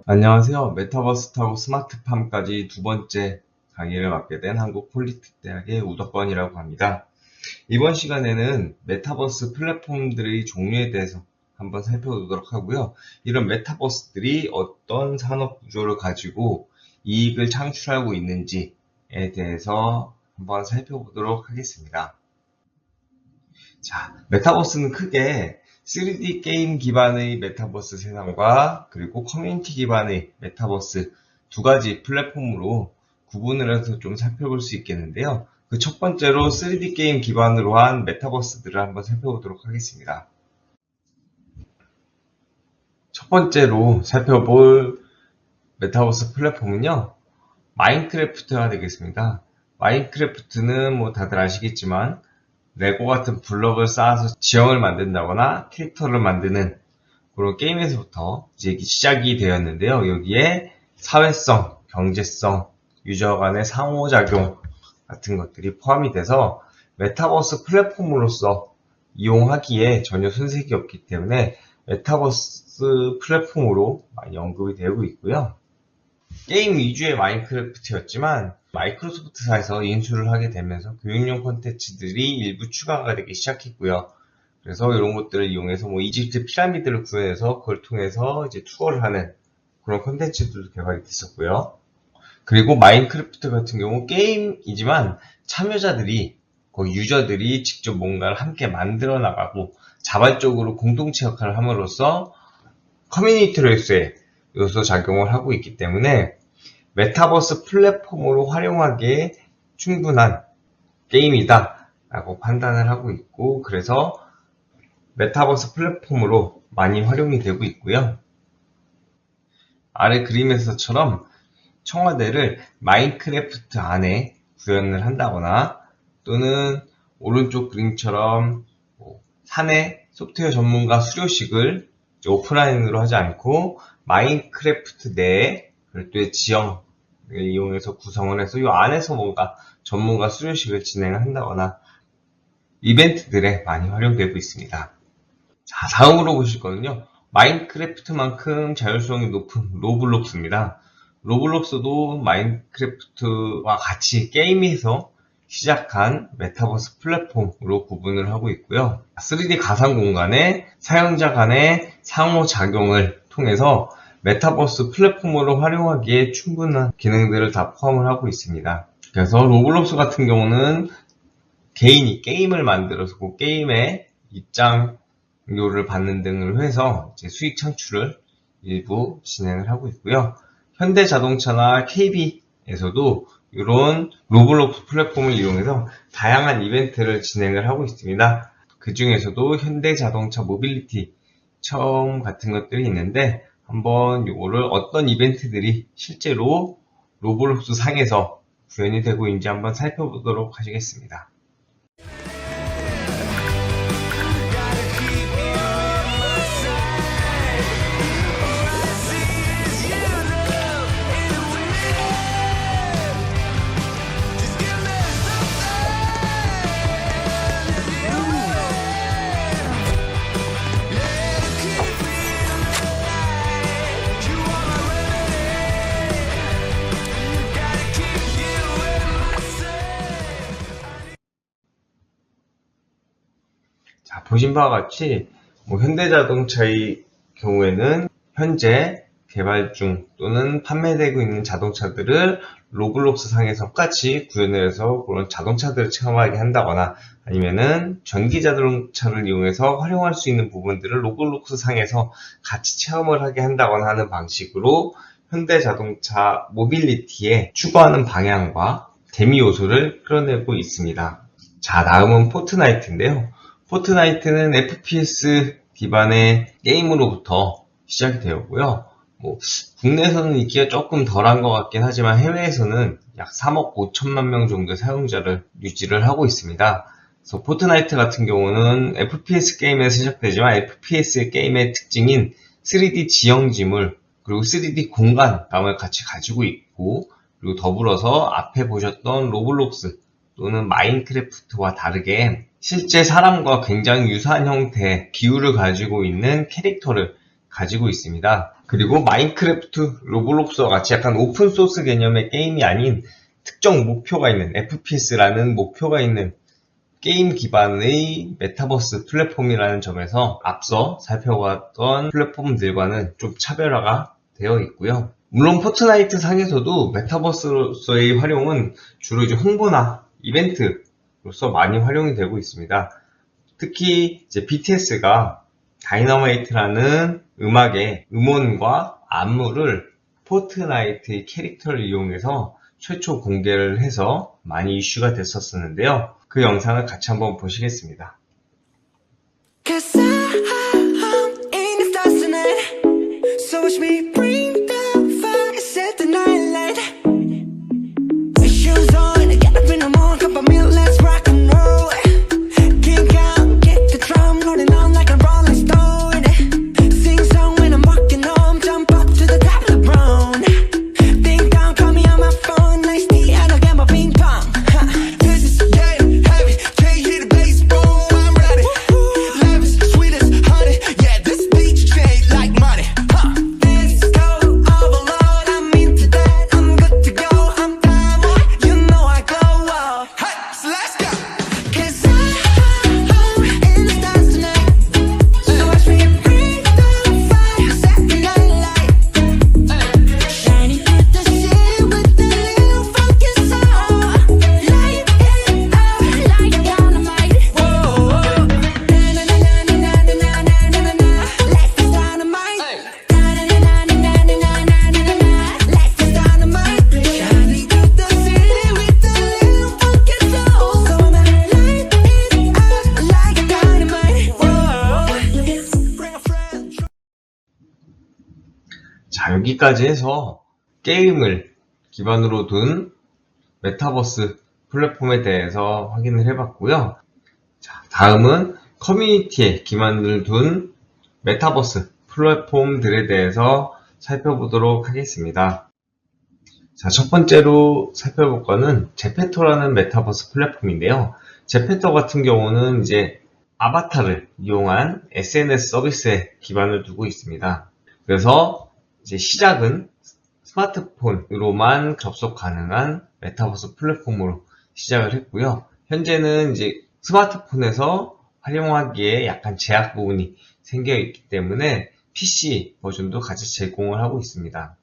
안녕하세요. 메타버스 타고 스마트팜까지 두 번째 강의를 맡게 된 한국폴리텍대학의 우덕권이라고 합니다. 이번 시간에는 메타버스 플랫폼들의 종류에 대해서 한번 살펴보도록 하고요. 이런 메타버스들이 어떤 산업 구조를 가지고 이익을 창출하고 있는지에 대해서 한번 살펴보도록 하겠습니다. 자, 메타버스는 크게 3D 게임 기반의 메타버스 세상과 그리고 커뮤니티 기반의 메타버스 두 가지 플랫폼으로 구분을 해서 좀 살펴볼 수 있겠는데요. 그 첫 번째로 3D 게임 기반으로 한 메타버스들을 한번 살펴보도록 하겠습니다. 첫 번째로 살펴볼 메타버스 플랫폼은요, 마인크래프트가 되겠습니다. 마인크래프트는 뭐 다들 아시겠지만 레고 같은 블럭을 쌓아서 지형을 만든다거나 캐릭터를 만드는 그런 게임에서부터 이제 시작이 되었는데요. 여기에 사회성, 경제성, 유저 간의 상호작용 같은 것들이 포함이 돼서 메타버스 플랫폼으로서 이용하기에 전혀 손색이 없기 때문에 메타버스 플랫폼으로 많이 언급이 되고 있고요. 게임 위주의 마인크래프트였지만 마이크로소프트사에서 인수를 하게 되면서 교육용 콘텐츠들이 일부 추가가 되기 시작했고요. 그래서 이런 것들을 이용해서 이집트 피라미드를 구해서 그걸 통해서 이제 투어를 하는 그런 콘텐츠들도 개발이 됐었고요. 그리고 마인크래프트 같은 경우 게임이지만 참여자들이 거기 유저들이 직접 뭔가를 함께 만들어 나가고 자발적으로 공동체 역할을 함으로써 커뮤니티로서의 요소 작용을 하고 있기 때문에 메타버스 플랫폼으로 활용하기에 충분한 게임이다 라고 판단을 하고 있고, 그래서 메타버스 플랫폼으로 많이 활용이 되고 있고요. 아래 그림에서처럼 청와대를 마인크래프트 안에 구현을 한다거나 또는 오른쪽 그림처럼 사내 소프트웨어 전문가 수료식을 오프라인으로 하지 않고 마인크래프트 내에 별도의 지형을 이용해서 구성을 해서 이 안에서 뭔가 전문가 수료식을 진행을 한다거나 이벤트들에 많이 활용되고 있습니다. 자, 다음으로 보실 거는요, 마인크래프트만큼 자율성이 높은 로블록스입니다. 로블록스도 마인크래프트와 같이 게임에서 시작한 메타버스 플랫폼으로 구분을 하고 있고요. 3D 가상 공간의 사용자 간의 상호작용을 통해서 메타버스 플랫폼으로 활용하기에 충분한 기능들을 다 포함을 하고 있습니다. 그래서 로블록스 같은 경우는 개인이 게임을 만들어서 그 게임의 입장료를 받는 등을 해서 이제 수익 창출을 일부 진행을 하고 있고요. 현대자동차나 KB에서도 이런 로블록스 플랫폼을 이용해서 다양한 이벤트를 진행을 하고 있습니다. 그 중에서도 현대자동차 모빌리티 처음 같은 것들이 있는데 한번 이거를 어떤 이벤트들이 실제로 로블록스 상에서 구현이 되고 있는지 한번 살펴보도록 하시겠습니다. 자, 보신 바와 같이 현대자동차의 경우에는 현재 개발 중 또는 판매되고 있는 자동차들을 로블록스 상에서 똑같이 구현을 해서 그런 자동차들을 체험하게 한다거나 아니면은 전기 자동차를 이용해서 활용할 수 있는 부분들을 로블록스 상에서 같이 체험을 하게 한다거나 하는 방식으로 현대자동차 모빌리티에 추구하는 방향과 재미 요소를 끌어내고 있습니다. 자, 다음은 포트나이트인데요. 포트나이트는 FPS 기반의 게임으로부터 시작이 되었고요. 국내에서는 인기가 조금 덜한 것 같긴 하지만 해외에서는 약 3억 5천만 명 정도의 사용자를 유지를 하고 있습니다. 그래서 포트나이트 같은 경우는 FPS 게임에서 시작되지만 FPS 게임의 특징인 3D 지형지물 그리고 3D 공간감을 같이 가지고 있고, 그리고 더불어서 앞에 보셨던 로블록스 또는 마인크래프트와 다르게 실제 사람과 굉장히 유사한 형태의 비율을 가지고 있는 캐릭터를 가지고 있습니다. 그리고 마인크래프트, 로블록스와 같이 약간 오픈소스 개념의 게임이 아닌 특정 목표가 있는 FPS라는 목표가 있는 게임 기반의 메타버스 플랫폼이라는 점에서 앞서 살펴봤던 플랫폼들과는 좀 차별화가 되어 있고요. 물론 포트나이트 상에서도 메타버스로서의 활용은 주로 이제 홍보나 이벤트로서 많이 활용이 되고 있습니다. 특히 이제 BTS가 다이너마이트라는 음악의 음원과 안무를 포트나이트의 캐릭터를 이용해서 최초 공개를 해서 많이 이슈가 됐었는데요. 그 영상을 같이 한번 보시겠습니다. Cause I'm in the stars tonight. So watch me bring the fire, set the night light. Shoes on, get up in the morning, cup of milk, let's rock and roll. Kick out, kick the drum, rolling on like a rolling stone. Sing song when I'm walking home, jump up to the top of the brown. Ding dong, call me on my phone, nice tea, and I'll get my ping pong. This is getting heavy, can't hear the bass, boom, I'm ready. Life is sweet as honey, yeah, this beat you trade like money. Disco overload, I'm into that, I'm good to go, I'm down, boy, you know I glow. Hey, so let's go. Cause I'm in the stars tonight. So watch me bring the fire, set the night light. Shining through the city with a little funky soul. Light it up like dynamite. Whoa, na na na na na na na na na na. Life is dynamite. Na na na na na na na na na na. Life is dynamite. Shining through the city with a little funky soul. So I'ma light it up like dynamite. Whoa, bring a friend. 자, 여기까지 해서 게임을 기반으로 둔 메타버스 플랫폼에 대해서 확인을 해봤고요. 자, 다음은 커뮤니티에 기반을 둔 메타버스 플랫폼들에 대해서 살펴보도록 하겠습니다. 자, 첫 번째로 살펴볼 거는 제페토라는 메타버스 플랫폼인데요. 제페토 같은 경우는 이제 아바타를 이용한 SNS 서비스에 기반을 두고 있습니다. 그래서 이제 시작은 스마트폰으로만 접속 가능한 메타버스 플랫폼으로 시작을 했고요. 현재는 이제 스마트폰에서 활용하기에 약간 제약 부분이 생겨 있기 때문에 PC 버전도 같이 제공을 하고 있습니다.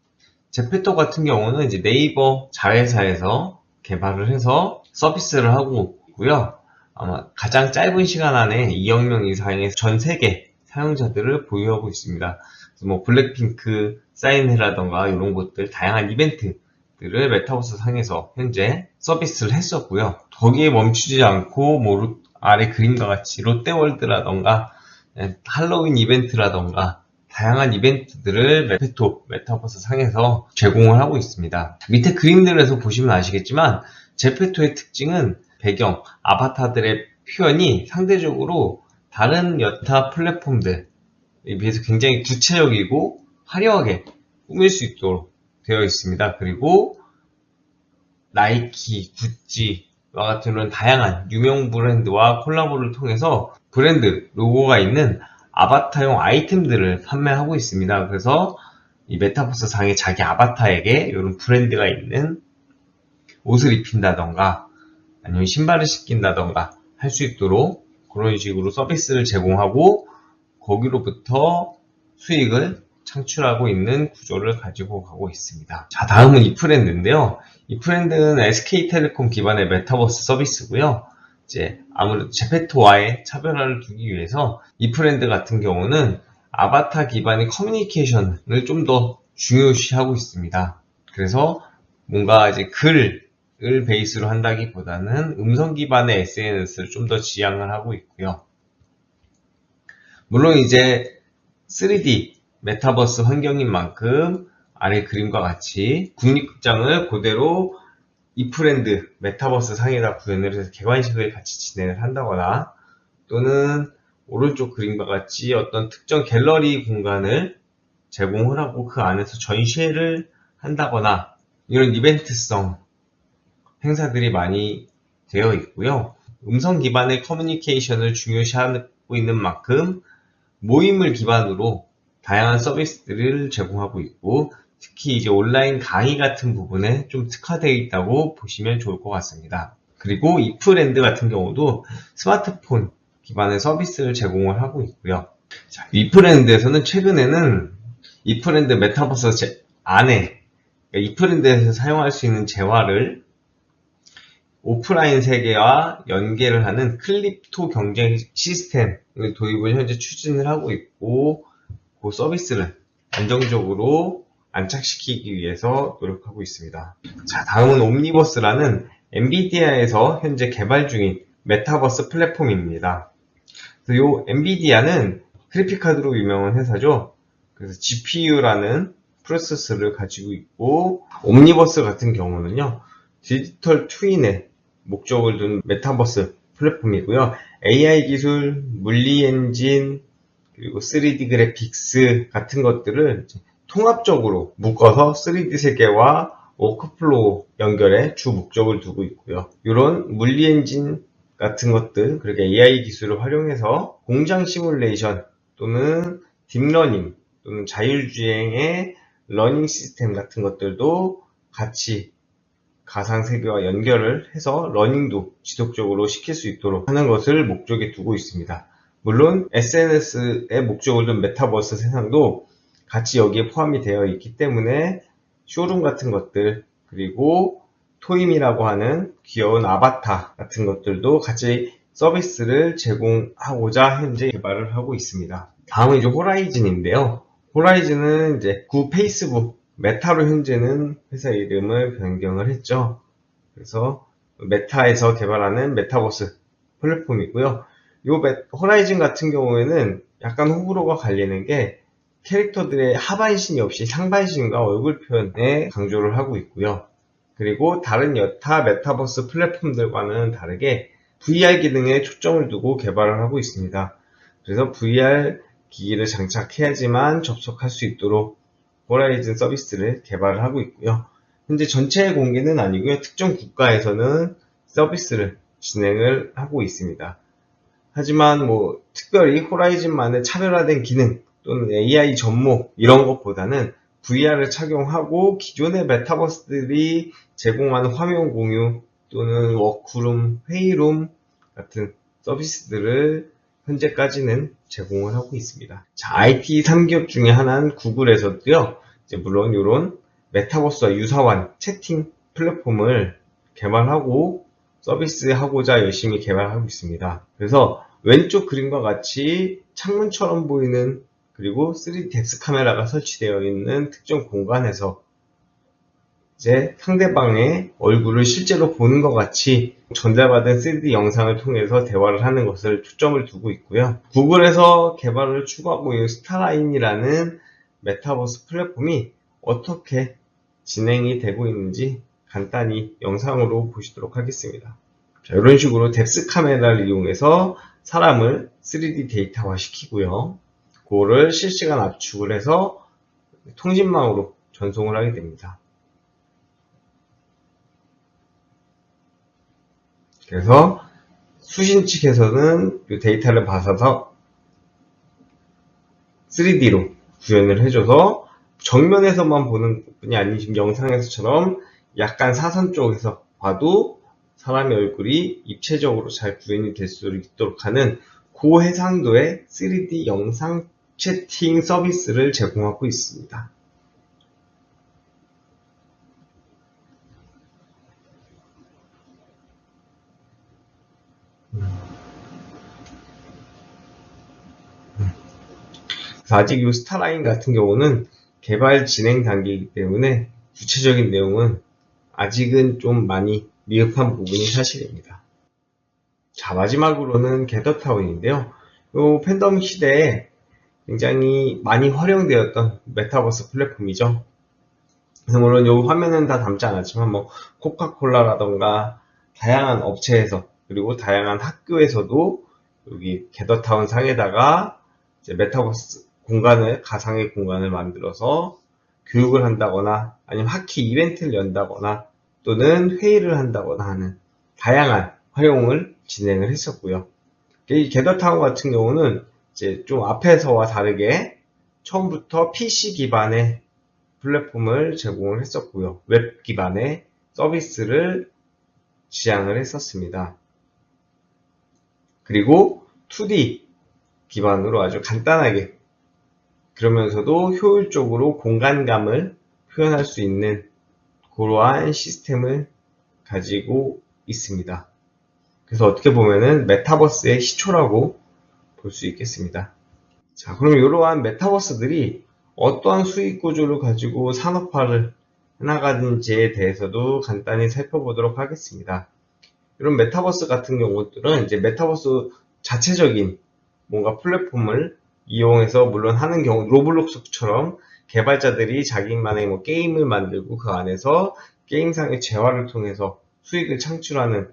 제페토 같은 경우는 이제 네이버 자회사에서 개발을 해서 서비스를 하고 있고요. 아마 가장 짧은 시간 안에 2억 명 이상의 전 세계 사용자들을 보유하고 있습니다. 그래서 뭐 블랙핑크 사인회라던가 이런 것들 다양한 이벤트들을 메타버스 상에서 현재 서비스를 했었고요. 거기에 멈추지 않고 뭐 아래 그림과 같이 롯데월드라던가 할로윈 이벤트라던가 다양한 이벤트들을 제페토 메타버스 상에서 제공을 하고 있습니다. 밑에 그림들에서 보시면 아시겠지만 제페토의 특징은 배경, 아바타들의 표현이 상대적으로 다른 여타 플랫폼들에 비해서 굉장히 구체적이고 화려하게 꾸밀 수 있도록 되어 있습니다. 그리고 나이키, 구찌와 같은 이런 다양한 유명 브랜드와 콜라보를 통해서 브랜드 로고가 있는 아바타용 아이템들을 판매하고 있습니다. 그래서 이 메타버스 상에 자기 아바타에게 이런 브랜드가 있는 옷을 입힌다던가 아니면 신발을 신긴다던가 할 수 있도록 그런 식으로 서비스를 제공하고 거기로부터 수익을 창출하고 있는 구조를 가지고 가고 있습니다. 자, 다음은 이프렌드인데요. 이프렌드는 SK텔레콤 기반의 메타버스 서비스고요. 이제 아무래도 제페토와의 차별화를 두기 위해서 이프렌드 같은 경우는 아바타 기반의 커뮤니케이션을 좀 더 중요시하고 있습니다. 그래서 뭔가 이제 글을 베이스로 한다기보다는 음성 기반의 SNS를 좀 더 지향을 하고 있고요. 물론 이제 3D 메타버스 환경인 만큼 아래 그림과 같이 국립극장을 그대로 이프렌드 메타버스 상에다 구현을 해서 개관식을 같이 진행을 한다거나 또는 오른쪽 그림과 같이 어떤 특정 갤러리 공간을 제공을 하고 그 안에서 전시회를 한다거나 이런 이벤트성 행사들이 많이 되어 있고요. 음성 기반의 커뮤니케이션을 중요시하고 있는 만큼 모임을 기반으로 다양한 서비스들을 제공하고 있고, 특히 이제 온라인 강의 같은 부분에 좀 특화되어 있다고 보시면 좋을 것 같습니다. 그리고 이프랜드 같은 경우도 스마트폰 기반의 서비스를 제공을 하고 있고요. 자, 이프랜드에서는 최근에는 이프랜드 메타버스 안에, 그러니까 이프랜드에서 사용할 수 있는 재화를 오프라인 세계와 연계를 하는 클립토 경쟁 시스템을 도입을 현재 추진을 하고 있고, 그 서비스를 안정적으로 안착시키기 위해서 노력하고 있습니다. 자, 다음은 옴니버스라는 엔비디아에서 현재 개발 중인 메타버스 플랫폼입니다. 그래서 이 엔비디아는 그래픽카드로 유명한 회사죠. 그래서 GPU라는 프로세서를 가지고 있고, 옴니버스 같은 경우는요, 디지털 트윈의 목적을 둔 메타버스 플랫폼이고요. AI 기술, 물리 엔진, 그리고 3D 그래픽스 같은 것들을 통합적으로 묶어서 3D 세계와 워크플로우 연결에 주 목적을 두고 있고요. 이런 물리 엔진 같은 것들, 그리고 AI 기술을 활용해서 공장 시뮬레이션 또는 딥러닝 또는 자율주행의 러닝 시스템 같은 것들도 같이 가상세계와 연결을 해서 러닝도 지속적으로 시킬 수 있도록 하는 것을 목적에 두고 있습니다. 물론 SNS의 목적을 둔 메타버스 세상도 같이 여기에 포함이 되어 있기 때문에 쇼룸 같은 것들, 그리고 토임이라고 하는 귀여운 아바타 같은 것들도 같이 서비스를 제공하고자 현재 개발을 하고 있습니다. 다음은 이제 호라이즌인데요. 호라이즌은 이제 구 페이스북 메타로 현재는 회사 이름을 변경을 했죠. 그래서 메타에서 개발하는 메타버스 플랫폼이고요. 호라이즌 같은 경우에는 약간 호불호가 갈리는 게 캐릭터들의 하반신이 없이 상반신과 얼굴 표현에 강조를 하고 있고요. 그리고 다른 여타 메타버스 플랫폼들과는 다르게 VR 기능에 초점을 두고 개발을 하고 있습니다. 그래서 VR 기기를 장착해야지만 접속할 수 있도록 호라이즌 서비스를 개발을 하고 있고요. 현재 전체 공개는 아니고요. 특정 국가에서는 서비스를 진행을 하고 있습니다. 하지만 특별히 호라이즌만의 차별화된 기능 또는 AI 접목 이런 것보다는 VR을 착용하고 기존의 메타버스들이 제공하는 화면 공유 또는 워크룸, 회의룸 같은 서비스들을 현재까지는 제공을 하고 있습니다. 자, IT 3기업 중에 하나는 구글에서도요, 물론 이런 메타버스와 유사한 채팅 플랫폼을 개발하고 서비스하고자 열심히 개발하고 있습니다. 그래서 왼쪽 그림과 같이 창문처럼 보이는 그리고 3D 덱스 카메라가 설치되어 있는 특정 공간에서 이제 상대방의 얼굴을 실제로 보는 것 같이 전달받은 3D 영상을 통해서 대화를 하는 것을 초점을 두고 있고요. 구글에서 개발을 추구하고 있는 스타라인이라는 메타버스 플랫폼이 어떻게 진행이 되고 있는지 간단히 영상으로 보시도록 하겠습니다. 자, 이런 식으로 덱스 카메라를 이용해서 사람을 3D 데이터화 시키고요. 그거를 실시간 압축을 해서 통신망으로 전송을 하게 됩니다. 그래서 수신 측에서는 이 데이터를 받아서 3D로 구현을 해줘서 정면에서만 보는 뿐이 아닌 지금 영상에서처럼 약간 사선 쪽에서 봐도 사람의 얼굴이 입체적으로 잘 구현이 될 수 있도록 하는 고해상도의 3D 영상 채팅 서비스를 제공하고 있습니다. 아직 이 스타라인 같은 경우는 개발 진행 단계이기 때문에 구체적인 내용은 아직은 좀 많이 미흡한 부분이 사실입니다. 자, 마지막으로는 게더타운인데요. 이 팬데믹 시대에 굉장히 많이 활용되었던 메타버스 플랫폼이죠. 그래서 물론 이 화면은 다 담지 않았지만 코카콜라라던가 다양한 업체에서 그리고 다양한 학교에서도 여기 게더타운 상에다가 이제 메타버스 공간을 가상의 공간을 만들어서 교육을 한다거나 아니면 학기 이벤트를 연다거나 또는 회의를 한다거나 하는 다양한 활용을 진행을 했었고요. 이 게더타운 같은 경우는 이제 좀 앞에서와 다르게 처음부터 PC 기반의 플랫폼을 제공을 했었고요. 웹 기반의 서비스를 지향을 했었습니다. 그리고 2D 기반으로 아주 간단하게 그러면서도 효율적으로 공간감을 표현할 수 있는 그러한 시스템을 가지고 있습니다. 그래서 어떻게 보면은 메타버스의 시초라고 볼 수 있겠습니다. 자, 그럼 이러한 메타버스들이 어떠한 수익 구조를 가지고 산업화를 해나가는지에 대해서도 간단히 살펴보도록 하겠습니다. 이런 메타버스 같은 경우들은 이제 메타버스 자체적인 뭔가 플랫폼을 이용해서 물론 하는 경우 로블록스처럼 개발자들이 자기만의 뭐 게임을 만들고 그 안에서 게임상의 재화를 통해서 수익을 창출하는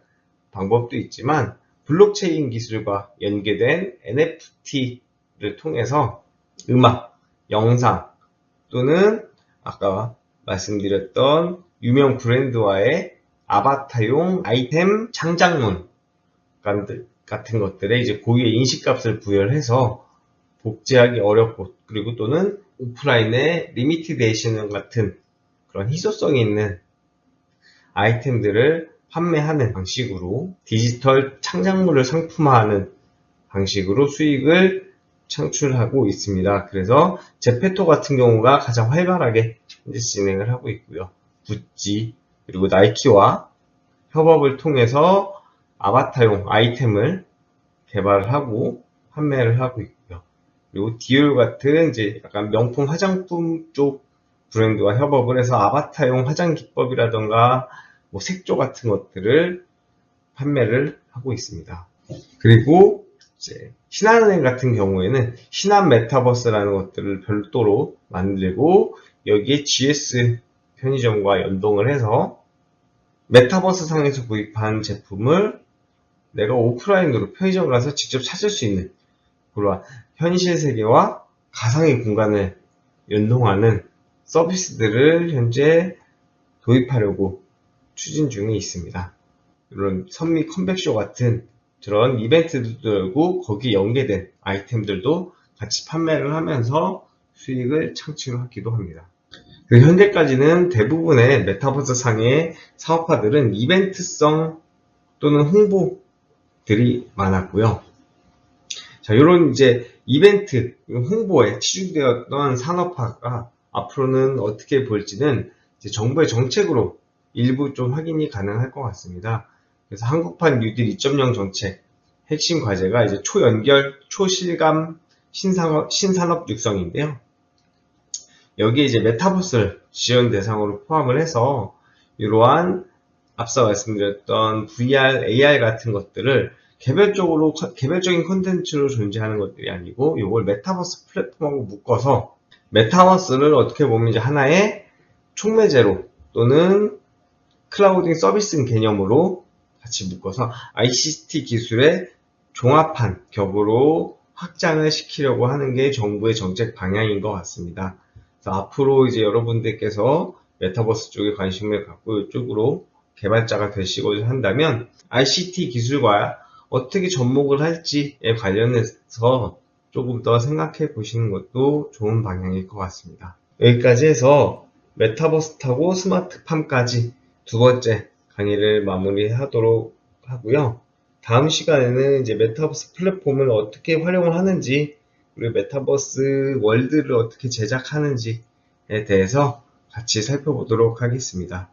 방법도 있지만 블록체인 기술과 연계된 NFT를 통해서 음악, 영상 또는 아까 말씀드렸던 유명 브랜드와의 아바타용 아이템 창작문 같은 것들에 이제 고유의 인식값을 부여해서 복제하기 어렵고 그리고 또는 오프라인의 리미티드 에디션 같은 그런 희소성이 있는 아이템들을 판매하는 방식으로 디지털 창작물을 상품화하는 방식으로 수익을 창출하고 있습니다. 그래서 제페토 같은 경우가 가장 활발하게 현재 진행을 하고 있고요. 구찌 그리고 나이키와 협업을 통해서 아바타용 아이템을 개발을 하고 판매를 하고 있고요. 그리고 디올 같은 이제 약간 명품 화장품 쪽 브랜드와 협업을 해서 아바타용 화장 기법이라던가 뭐 색조 같은 것들을 판매를 하고 있습니다. 그리고 이제 신한은행 같은 경우에는 신한 메타버스라는 것들을 별도로 만들고 여기에 GS 편의점과 연동을 해서 메타버스 상에서 구입한 제품을 내가 오프라인으로 편의점 가서 직접 찾을 수 있는 그런 현실 세계와 가상의 공간을 연동하는 서비스들을 현재 도입하려고 추진 중에 있습니다. 이런 선미 컴백쇼 같은 그런 이벤트들도 열고 거기에 연계된 아이템들도 같이 판매를 하면서 수익을 창출하기도 합니다. 현재까지는 대부분의 메타버스 상의 사업화들은 이벤트성 또는 홍보들이 많았고요. 자, 이런 이제 이벤트, 홍보에 치중되었던 산업화가 앞으로는 어떻게 볼지는 이제 정부의 정책으로 일부 좀 확인이 가능할 것 같습니다. 그래서 한국판 뉴딜 2.0 정책 핵심 과제가 이제 초연결, 초실감 신산업 육성인데요. 여기에 이제 메타버스를 지원 대상으로 포함을 해서 이러한 앞서 말씀드렸던 VR, AR 같은 것들을 개별적인 콘텐츠로 존재하는 것들이 아니고 이걸 메타버스 플랫폼하고 묶어서 메타버스를 어떻게 보면 이제 하나의 촉매제로 또는 클라우딩 서비스 개념으로 같이 묶어서 ICT 기술의 종합한 격으로 확장을 시키려고 하는 게 정부의 정책 방향인 것 같습니다. 그래서 앞으로 이제 여러분들께서 메타버스 쪽에 관심을 갖고 이쪽으로 개발자가 되시고자 한다면 ICT 기술과 어떻게 접목을 할지에 관련해서 조금 더 생각해 보시는 것도 좋은 방향일 것 같습니다. 여기까지 해서 메타버스 타고 스마트팜까지 두 번째 강의를 마무리하도록 하고요. 다음 시간에는 이제 메타버스 플랫폼을 어떻게 활용을 하는지 그리고 메타버스 월드를 어떻게 제작하는지에 대해서 같이 살펴보도록 하겠습니다.